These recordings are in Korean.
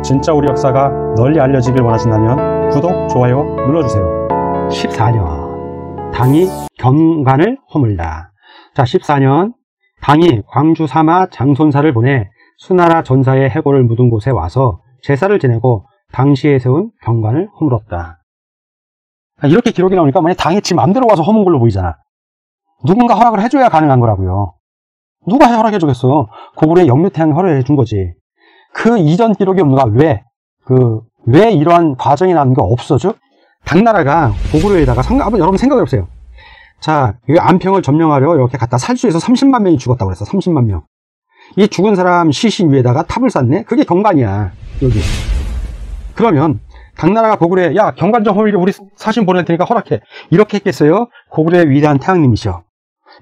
진짜 우리 역사가 널리 알려지길 원하신다면 구독, 좋아요 눌러주세요. 14년 당이 경관을 허물다. 자, 14년 당이 광주 사마 장손사를 보내 수나라 전사의 해골을 묻은 곳에 와서 제사를 지내고 당시에 세운 경관을 허물었다. 이렇게 기록이 나오니까 만약 당이 지 맘대로 와서 허문 걸로 보이잖아. 누군가 허락을 해줘야 가능한 거라고요. 누가 허락해주겠어? 고구려의 영유태양이 허락해 준 거지. 그 이전 기록이 없는가? 왜 이러한 과정이 나는 게 없어져? 당나라가 고구려에다가 한번 여러분 생각해 보세요. 자, 이 안평을 점령하려 이렇게 갔다 살수에서 30만 명이 죽었다고 그랬어. 30만 명. 이 죽은 사람 시신 위에다가 탑을 쌓네? 그게 경관이야. 여기. 그러면 당나라가 고구려에 야, 경관 좀 허물려 우리 사신 보낼 테니까 허락해. 이렇게 했겠어요? 고구려의 위대한 태양님이셔.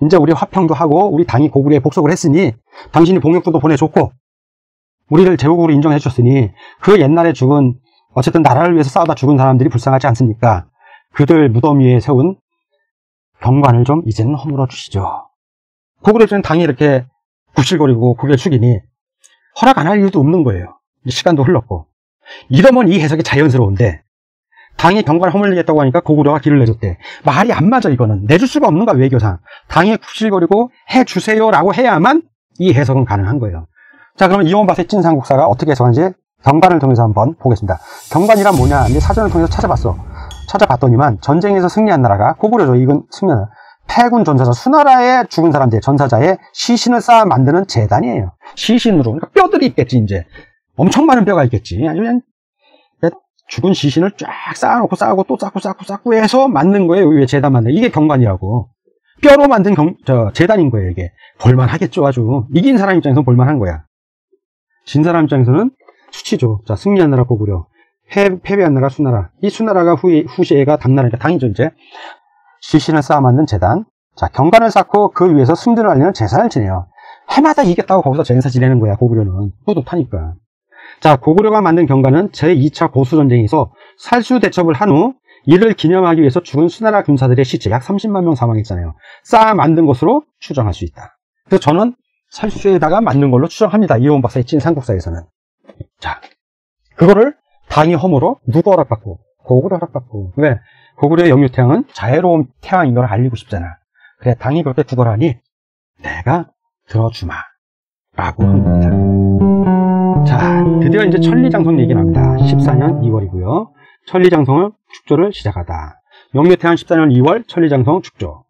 이제 우리 화평도 하고 우리 당이 고구려에 복속을 했으니 당신이 봉역도도 보내줬고 우리를 제국으로 인정해 주셨으니 그 옛날에 죽은 어쨌든 나라를 위해서 싸우다 죽은 사람들이 불쌍하지 않습니까? 그들 무덤 위에 세운 경관을 좀 이제는 허물어 주시죠. 고구려 입장에는 당이 이렇게 굽실거리고 고개를 숙이니 허락 안 할 이유도 없는 거예요. 시간도 흘렀고. 이러면 이 해석이 자연스러운데 당이 경관을 허물리겠다고 하니까 고구려가 길을 내줬대. 말이 안 맞아. 이거는 내줄 수가 없는가 외교상. 당이 굽실거리고 해주세요라고 해야만 이 해석은 가능한 거예요. 자, 그러면 이원박사의 찐삼국사가 어떻게 해석하는지 경관을 통해서 한번 보겠습니다. 경관이란 뭐냐? 이제 사전을 통해서 찾아봤더니만 전쟁에서 승리한 나라가 고구려죠. 이건 승리한 패군 전사자 수나라에 죽은 사람들 전사자의 시신을 쌓아 만드는 재단이에요. 시신으로. 그러니까 뼈들이 있겠지. 이제 엄청 많은 뼈가 있겠지. 아니면 죽은 시신을 쫙 쌓아놓고 쌓고 또 쌓고 해서 만든 거예요. 왜 재단 만든 이게 경관이라고. 뼈로 만든 재단인 거예요. 이게 볼만하겠죠. 아주 이긴 사람 입장에서는 볼만한 거야. 진 사람 입장에서는 수치죠. 자, 승리한 나라 고구려, 패배한 나라 수나라. 이 수나라가 후시가 당나라니까 당이죠. 이제 시신을 쌓아 만든 재단. 자, 경관을 쌓고 그 위에서 승전을 알리는 제사를 지내요. 해마다 이겼다고 거기서 제사 지내는 거야. 고구려는 뿌듯하니까. 자, 고구려가 만든 경관은 제2차 고수전쟁에서 살수 대첩을 한 후 이를 기념하기 위해서 죽은 수나라 군사들의 시체 약 30만 명 사망했잖아요. 쌓아 만든 것으로 추정할 수 있다. 그래서 저는 살수에다가 만든 걸로 추정합니다. 이호원 박사의 찐삼국사에서는. 자, 그거를 당이 허물어 누구 허락받고? 고구려 허락받고. 왜? 고구려의 영유태양은 자애로운 태양인 걸 알리고 싶잖아. 그래, 당이 그렇게 구걸하니 내가 들어주마 라고 한 겁니다. 자, 드디어 이제 천리장성 얘기 나옵니다. 14년 2월이고요. 천리장성을 축조를 시작하다. 영유태양 14년 2월 천리장성 축조.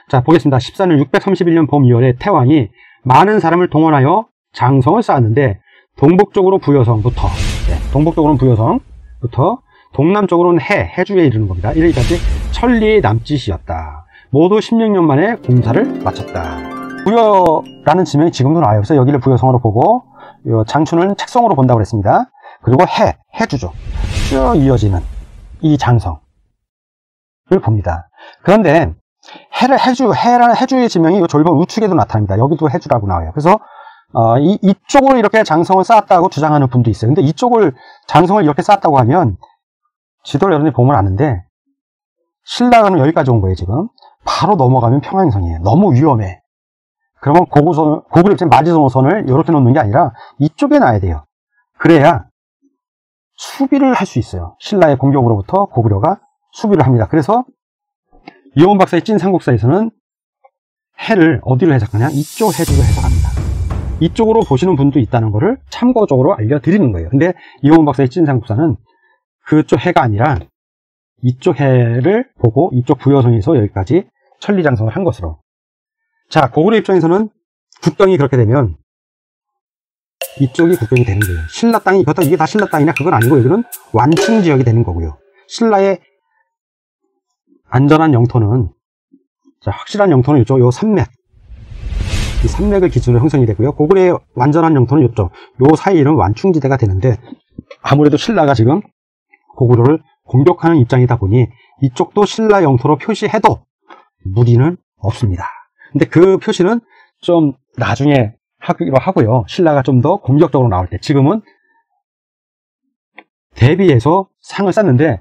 자, 보겠습니다. 14년 631년 봄 2월에 태왕이 많은 사람을 동원하여 장성을 쌓았는데 동북쪽으로 부여성부터 동북쪽으로는 부여성부터 동남쪽으로는 해주에 이르는 겁니다. 이르기까지 천리의 남짓이었다. 모두 16년 만에 공사를 마쳤다. 부여라는 지명이 지금도 나와요. 그래서 여기를 부여성으로 보고 장춘을 책성으로 본다고 그랬습니다. 그리고 해주죠. 쭉 이어지는 이 장성을 봅니다. 그런데 해주의 지명이 졸본 우측에도 나타납니다. 여기도 해주라고 나와요. 그래서 이쪽으로 이렇게 장성을 쌓았다고 주장하는 분도 있어요. 근데 이쪽을 장성을 이렇게 쌓았다고 하면 지도를 여러분이 보면 아는데 신라는 여기까지 온 거예요. 지금 바로 넘어가면 평양성이에요. 너무 위험해. 그러면 고구려 입장 마지노선을 이렇게 놓는 게 아니라 이쪽에 놔야 돼요. 그래야 수비를 할 수 있어요. 신라의 공격으로부터 고구려가 수비를 합니다. 그래서 이호원 박사의 찐삼국사에서는 해를 어디로 해석하냐? 이쪽 해주로 해석합니다. 이쪽으로 보시는 분도 있다는 것을 참고적으로 알려드리는 거예요. 근데 이호원 박사의 찐삼국사는 그쪽 해가 아니라 이쪽 해를 보고 이쪽 부여성에서 여기까지 천리장성을 한 것으로. 자, 고구려 입장에서는 국경이 그렇게 되면 이쪽이 국경이 되는 거예요. 신라 땅이 그렇다고 이게 다 신라 땅이냐? 그건 아니고 여기는 완충 지역이 되는 거고요. 신라의 안전한 영토는, 자, 확실한 영토는 이쪽 요 산맥, 이 산맥을 기준으로 형성이 되고요. 고구려의 완전한 영토는 이쪽 요 사이는 완충지대가 되는데 아무래도 신라가 지금 고구려를 공격하는 입장이다 보니 이쪽도 신라 영토로 표시해도 무리는 없습니다. 근데 그 표시는 좀 나중에 하기로 하고요. 신라가 좀 더 공격적으로 나올 때. 지금은 대비해서 상을 쌓는데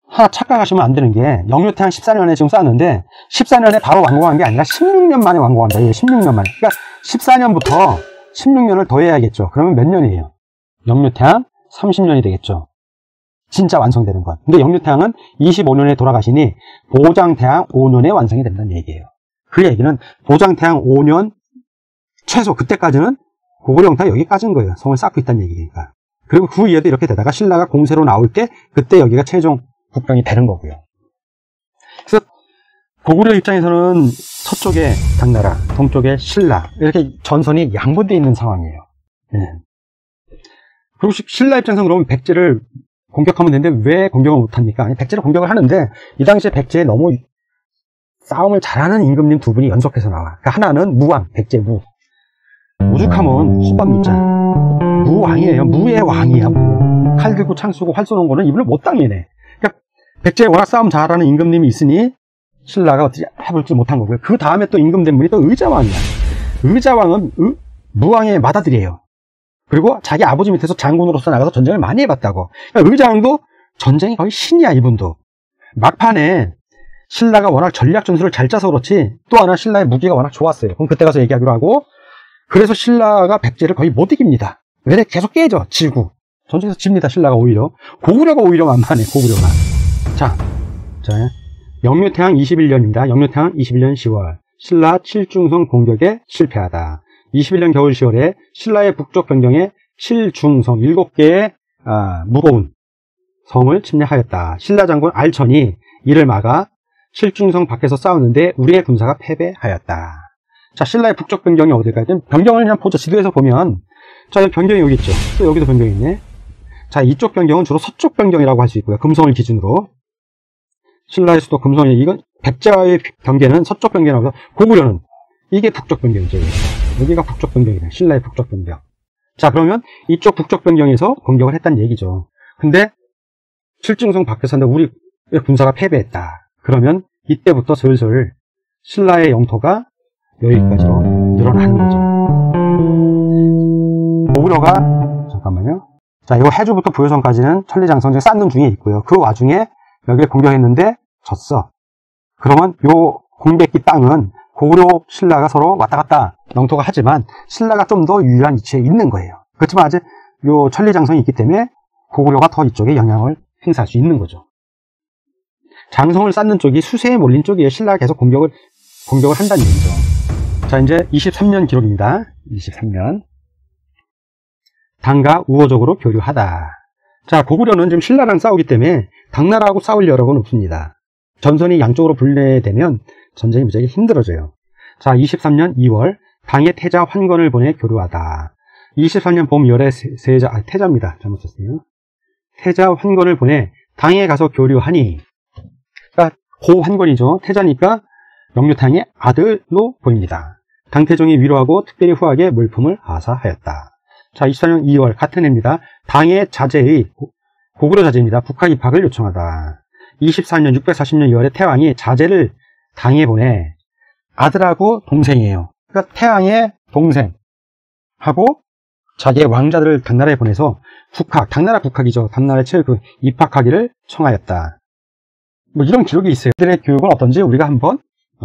하나 착각하시면 안 되는 게 영유태양 14년에 지금 쌓았는데 14년에 바로 완공한 게 아니라 16년 만에 완공한다. 16년 만에. 그러니까 14년부터 16년을 더해야겠죠. 그러면 몇 년이에요? 영유태양 30년이 되겠죠. 진짜 완성되는 것. 근데 영유태양은 25년에 돌아가시니 보장태양 5년에 완성이 된다는 얘기예요. 그 얘기는 보장태양 5년 최소 그때까지는 고구려 영토가 여기까지인 거예요. 성을 쌓고 있다는 얘기니까. 그리고 그 위에도 이렇게 되다가 신라가 공세로 나올 때 그때 여기가 최종 국경이 되는 거고요. 그래서 고구려 입장에서는 서쪽에 당나라, 동쪽에 신라 이렇게 전선이 양분되어 있는 상황이에요. 네. 그리고 신라 입장에서는 그러면 백제를 공격하면 되는데 왜 공격을 못합니까? 아니, 백제를 공격을 하는데 이 당시에 백제에 너무 싸움을 잘하는 임금님 두 분이 연속해서 나와. 그러니까 하나는 무왕, 백제 무. 오죽하면 호박 무자. 무왕이에요. 무의 왕이야. 무. 칼 들고 창 쏘고 활 쏘는 거는 이분을 못 당해내. 그러니까 백제에 워낙 싸움 잘하는 임금님이 있으니 신라가 어떻게 해볼지 못한 거고요. 그 다음에 또 임금된 분이 또 의자왕이야. 의자왕은 무왕의 맏아들이에요. 그리고 자기 아버지 밑에서 장군으로서 나가서 전쟁을 많이 해봤다고. 그러니까 의자왕도 전쟁이 거의 신이야, 이분도. 막판에 신라가 워낙 전략 전술을 잘 짜서 그렇지 또 하나 신라의 무기가 워낙 좋았어요. 그럼 그때 가서 얘기하기로 하고 그래서 신라가 백제를 거의 못 이깁니다. 왜? 계속 깨져, 지고. 전쟁에서 집니다, 신라가 오히려. 고구려가 오히려 만만해, 고구려가. 자, 영유태양 21년입니다. 영유태양 21년 10월. 신라 칠중성 공격에 실패하다. 21년 겨울 10월에 신라의 북쪽 변경에 칠중성 7개의 무거운 성을 침략하였다. 신라 장군 알천이 이를 막아 칠중성 밖에서 싸웠는데 우리의 군사가 패배하였다. 자, 신라의 북쪽 변경이 어딜까요? 변경을 그냥 보자. 지도에서 보면 자, 변경이 여기 있죠. 또 여기도 변경이 있네. 자, 이쪽 변경은 주로 서쪽 변경이라고 할 수 있고요. 금성을 기준으로. 신라의 수도 금성이, 이건 백제와의 경계는 서쪽 변경이라고 해서 고구려는 이게 북쪽 변경이죠. 여기가 북쪽 변경이다. 신라의 북쪽 변경. 자, 그러면 이쪽 북쪽 변경에서 공격을 했다는 얘기죠. 근데 칠중성 밖에서 우리 군사가 패배했다. 그러면 이때부터 슬슬 신라의 영토가 여기까지로 늘어나는 거죠. 고구려가 잠깐만요. 자, 이거 해주부터 부여선까지는 천리장성제 쌓는 중에 있고요. 그 와중에 여기에 공격했는데 졌어. 그러면 요 공백기 땅은 고구려 신라가 서로 왔다 갔다 영토가 하지만 신라가 좀 더 유리한 위치에 있는 거예요. 그렇지만 아직 요 천리장성이 있기 때문에 고구려가 더 이쪽에 영향을 행사할 수 있는 거죠. 장성을 쌓는 쪽이 수세에 몰린 쪽이에요. 신라가 계속 공격을 한다는 얘기죠. 자, 이제 23년 기록입니다. 23년. 당과 우호적으로 교류하다. 자, 고구려는 지금 신라랑 싸우기 때문에 당나라하고 싸울 여력은 없습니다. 전선이 양쪽으로 분裂되면 전쟁이 무지하게 힘들어져요. 자, 23년 2월 당의 태자 환건을 보내 교류하다. 23년 봄 2월에 태자입니다. 잘못 썼어요. 태자 환건을 보내 당에 가서 교류하니, 그러니까 고 환건이죠. 태자니까 영유탕의 아들로 보입니다. 당태종이 위로하고 특별히 후하게 물품을 하사하였다. 자, 24년 2월 같은 해입니다. 당의 자제의 고구려 자제입니다. 북학 입학을 요청하다. 24년 640년 2월에 태왕이 자제를 당에 보내. 아들하고 동생이에요. 그러니까 태왕의 동생하고 자기의 왕자들을 당나라에 보내서 북학, 당나라 북학이죠. 당나라의 최고 입학하기를 청하였다. 뭐 이런 기록이 있어요. 그들의 교육은 어떤지 우리가 한번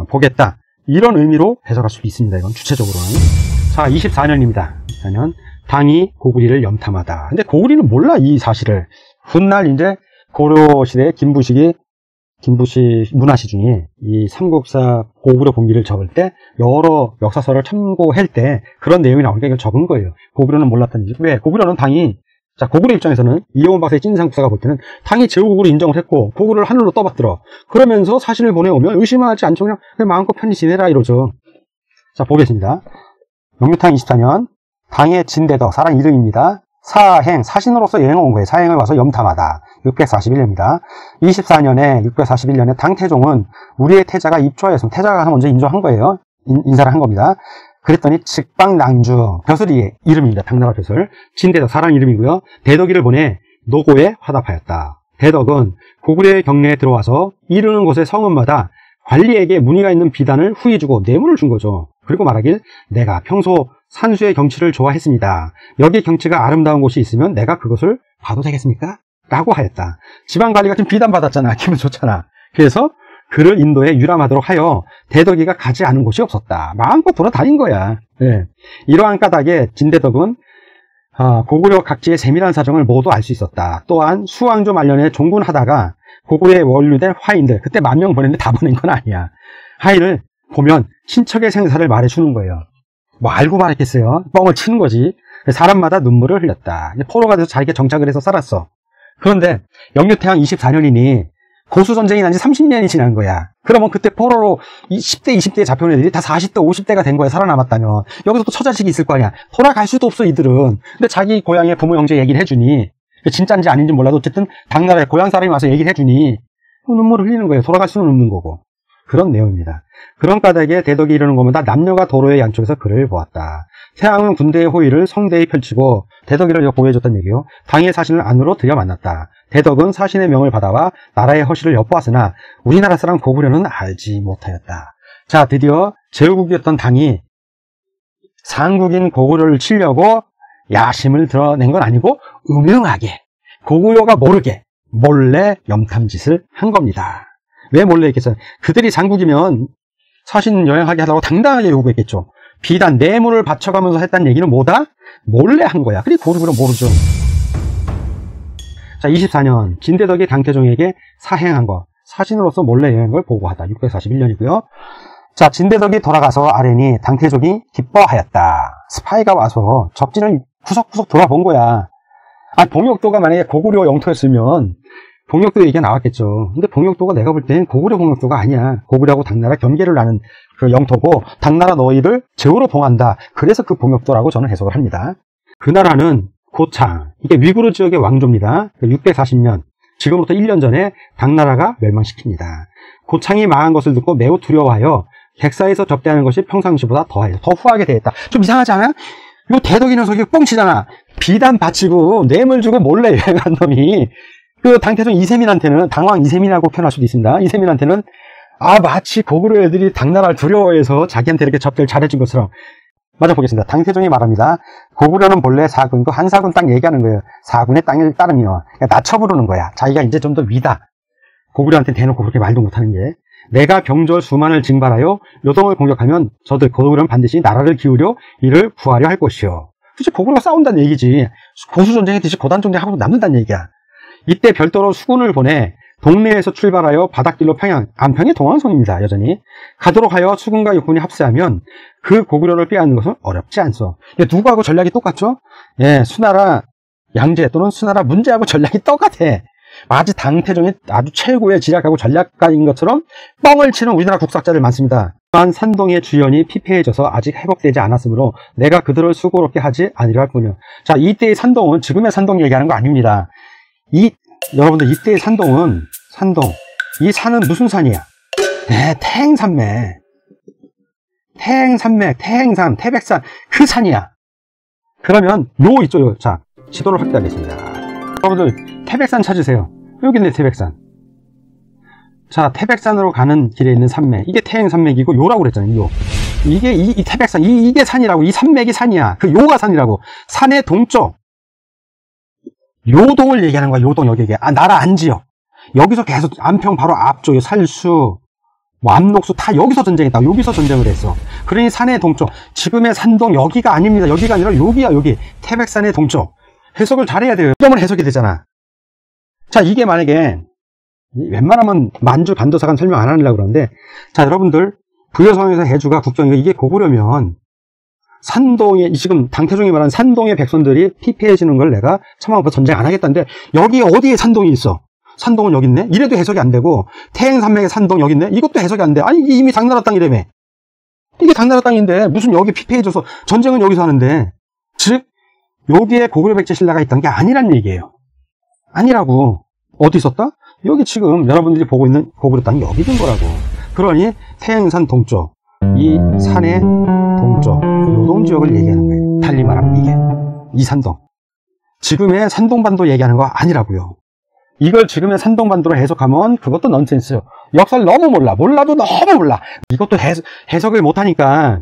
보겠다. 이런 의미로 해석할 수 있습니다. 이건 주체적으로는. 자, 24년입니다. 24년 당이 고구리를 염탐하다. 근데 고구리는 몰라, 이 사실을. 훗날 이제 고려 시대 김부시 문화시 중에 이 삼국사 고구려 본기를 적을 때 여러 역사서를 참고할 때 그런 내용이 나오니까 이걸 적은 거예요. 고구려는 몰랐던 일. 왜? 고구려는 당이, 자, 고구려 입장에서는 이영훈 박사의 찐삼국사가 볼 때는 당이 제후국으로 인정을 했고 고구려를 하늘로 떠받들어. 그러면서 사신을 보내오면 의심하지 않죠. 그냥 마음껏 편히 지내라 이러죠. 자, 보겠습니다. 영유탕 24년 당의 진대덕, 사람 이름입니다. 사신으로서 여행을 온 거예요. 사행을 와서 염탐하다. 641년입니다. 24년에 641년에 당태종은 우리의 태자가 입초하였습니다. 태자가 먼저 인조한 거예요. 인사를 한 겁니다. 그랬더니 직방낭주, 벼슬이의 이름입니다. 당나라 벼슬. 진대덕, 사람 이름이고요. 대덕이를 보내 노고에 화답하였다. 대덕은 고구려의 경내에 들어와서 이르는 곳의 성읍마다 관리에게 문의가 있는 비단을 후히 주고 뇌물을 준 거죠. 그리고 말하길, 내가 평소 산수의 경치를 좋아했습니다. 여기 경치가 아름다운 곳이 있으면 내가 그것을 봐도 되겠습니까? 라고 하였다. 지방관리가 지금 비단 받았잖아. 기분 좋잖아. 그래서 그를 인도에 유람하도록 하여 대덕이가 가지 않은 곳이 없었다. 마음껏 돌아다닌 거야. 네. 이러한 까닭에 진대덕은 고구려 각지의 세밀한 사정을 모두 알 수 있었다. 또한 수왕조 말년에 종군하다가 고구려에 원류된 화인들, 그때 10,000명 보냈는데 다 보낸 건 아니야. 화인을 보면 친척의 생사를 말해주는 거예요. 뭐 알고 말했겠어요. 뻥을 치는 거지. 사람마다 눈물을 흘렸다. 포로가 돼서 자기가 정착을 해서 살았어. 그런데 영유태양 24년이니 고수전쟁이 난 지 30년이 지난 거야. 그러면 그때 포로로 10대, 20대에 잡혀온 애들이 다 40대, 50대가 된 거야. 살아남았다면. 여기서 또 처자식이 있을 거 아니야. 돌아갈 수도 없어, 이들은. 근데 자기 고향의 부모, 형제 얘기를 해주니, 진짜인지 아닌지 몰라도 어쨌든 당나라의 고향 사람이 와서 얘기를 해주니 눈물을 흘리는 거예요. 돌아갈 수는 없는 거고. 그런 내용입니다. 그런 까닭에 대덕이 이르는 겁니다. 남녀가 도로의 양쪽에서 그를 보았다. 태양은 군대의 호위를 성대에 펼치고 대덕이를 보호해줬다는 얘기요. 당의 사신을 안으로 들여 만났다. 대덕은 사신의 명을 받아와 나라의 허실을 엿보았으나 우리나라 사람 고구려는 알지 못하였다. 자, 드디어 제후국이었던 당이 상국인 고구려를 치려고 야심을 드러낸 건 아니고 음흉하게 고구려가 모르게 몰래 염탐짓을 한 겁니다. 왜 몰래 했겠어요? 그들이 상국이면 사신 여행하게 하려고 당당하게 요구했겠죠. 비단 뇌물을 바쳐가면서 했다는 얘기는 뭐다? 몰래 한 거야. 그리고 고구려 모르죠. 자, 24년 진대덕이 당태종에게 사행한 거, 사신으로서 몰래 여행한 걸 보고하다. 641년이고요. 자, 진대덕이 돌아가서 아뢰니 당태종이 기뻐하였다. 스파이가 와서 적진을 구석구석 돌아본 거야. 봉역도가 만약에 고구려 영토였으면 봉역도 얘기가 나왔겠죠. 근데 봉역도가 내가 볼 땐 고구려 봉역도가 아니야. 고구려하고 당나라 경계를 나는 그 영토고 당나라 너희를 제후로 봉한다. 그래서 그 봉역도라고 저는 해석을 합니다. 그 나라는 고창, 이게 위구르 지역의 왕조입니다. 640년, 지금부터 1년 전에 당나라가 멸망시킵니다. 고창이 망한 것을 듣고 매우 두려워하여 객사에서 접대하는 것이 평상시보다 더 후하게 되었다. 좀 이상하지 않아? 이거 대덕이 녀석이 뻥치잖아. 비단 바치고 뇌물 주고 몰래 여행한 놈이 그 당태종 이세민한테는, 당왕 이세민이라고 표현할 수도 있습니다. 이세민한테는 마치 고구려 애들이 당나라를 두려워해서 자기한테 이렇게 접대를 잘해준 것처럼. 맞아 보겠습니다. 당태종이 말합니다. 고구려는 본래 사군, 그 한사군 땅 얘기하는 거예요. 사군의 땅을 따르며 낮춰 부르는 거야. 자기가 이제 좀 더 위다. 고구려한테 대놓고 그렇게 말도 못하는 게, 내가 병졸 수만을 징발하여 요동을 공격하면 저들 고구려는 반드시 나라를 기울여 이를 구하려 할 것이요. 그치, 고구려가 싸운다는 얘기지. 고수전쟁했듯이 고단전쟁하고 남는다는 얘기야. 이때 별도로 수군을 보내 동네에서 출발하여 바닷길로 평양, 안평이 동왕성입니다. 여전히 가도록 하여 수군과 육군이 합세하면 그 고구려를 빼앗는 것은 어렵지 않소. 누구하고 전략이 똑같죠? 예, 수나라 양제 또는 수나라 문제하고 전략이 똑같아. 마치 당태종이 아주 최고의 지략하고 전략가인 것처럼 뻥을 치는 우리나라 국사자들 많습니다. 또한 산동의 주연이 피폐해져서 아직 회복되지 않았으므로 내가 그들을 수고롭게 하지 아니라 할 뿐이요. 자, 이때의 산동은 지금의 산동 얘기하는 거 아닙니다. 여러분들, 이때의 산동, 이 산은 무슨 산이야? 네, 태행산맥, 태행산, 태백산, 그 산이야. 그러면 이쪽요. 자, 지도를 확대하겠습니다. 여러분들, 태백산 찾으세요. 여기 있네, 태백산. 자, 태백산으로 가는 길에 있는 산맥, 이게 태행산맥이고 요라고 그랬잖아요. 이게 이 태백산, 이게 산이라고. 이 산맥이 산이야. 그 요가 산이라고. 산의 동쪽, 요동을 얘기하는 거야. 요동, 여기에. 나라 안지역. 여기서 계속 안평 바로 앞쪽에 살수, 압록수 다 여기서 전쟁했다. 여기서 전쟁을 했어. 그러니 산의 동쪽, 지금의 산동 여기가 아닙니다. 여기가 아니라 여기야. 여기 태백산의 동쪽. 해석을 잘해야 돼요. 그러면 해석이 되잖아. 자, 이게 만약에 웬만하면 만주 반도사관 설명 안 하려고 그러는데, 자, 여러분들, 부여성에서 해주가 국정이고 이게 고구려면 산동에, 지금 당태종이 말한 산동의 백성들이 피폐해지는 걸 내가 참아보고 전쟁 안 하겠다는데, 여기 어디에 산동이 있어? 산동은 여기 있네? 이래도 해석이 안 되고, 태행산맥의 산동 여기 있네? 이것도 해석이 안 돼. 아니, 이게 이미 당나라 땅이라며. 이게 당나라 땅인데, 무슨 여기 피폐해져서 전쟁은 여기서 하는데, 즉, 여기에 고구려 백제 신라가 있던 게 아니란 얘기예요. 아니라고. 어디 있었다? 여기 지금 여러분들이 보고 있는 고구려 땅이 여기 있는 거라고. 그러니, 태행산 동쪽, 이 산의 동쪽, 요동 지역을 얘기하는 거예요. 달리 말하면 이게 이 산동, 지금의 산동반도 얘기하는 거 아니라고요. 이걸 지금의 산동반도로 해석하면 그것도 넌센스요. 역사를 너무 몰라도 너무 몰라. 이것도 해석을 못하니까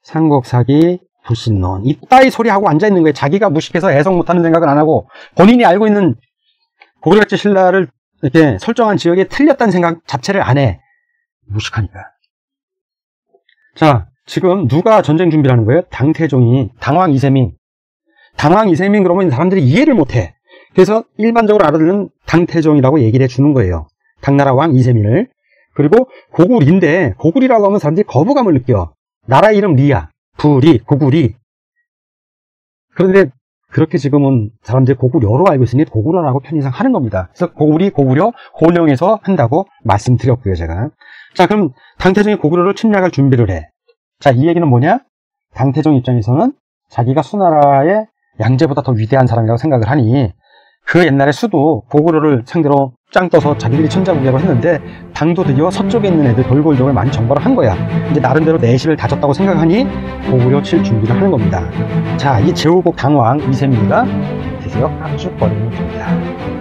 삼국사기 불신론 이따위 소리하고 앉아있는 거예요. 자기가 무식해서 해석 못하는 생각을 안 하고 본인이 알고 있는 고구려 백제 신라를 이렇게 설정한 지역에 틀렸다는 생각 자체를 안 해. 무식하니까. 자, 지금 누가 전쟁 준비를 하는 거예요? 당태종이, 당왕 이세민. 당왕 이세민 그러면 사람들이 이해를 못해. 그래서 일반적으로 알아듣는 당태종이라고 얘기를 해주는 거예요. 당나라 왕 이세민을. 그리고 고구리인데 고구리라고 하면 사람들이 거부감을 느껴. 나라 이름 리야, 부리, 고구리. 그런데 그렇게 지금은 사람들이 고구려로 알고 있으니 고구려라고 편의상 하는 겁니다. 그래서 고구리, 고구려, 고령에서 한다고 말씀드렸고요, 제가. 자, 그럼 당태종이 고구려를 침략할 준비를 해. 자, 이 얘기는 뭐냐? 당태종 입장에서는 자기가 수나라의 양제보다 더 위대한 사람이라고 생각을 하니 그 옛날에 수도 고구려를 상대로 짱 떠서 자기들이 천자무기라고 했는데 당도 드디어 서쪽에 있는 애들 돌골족을 많이 정벌을 한 거야. 이제 나름대로 내실을 다졌다고 생각하니 고구려 칠 준비를 하는 겁니다. 자, 이 제후국 당왕 이세민이가 드디어 깍죽거리는 겁니다.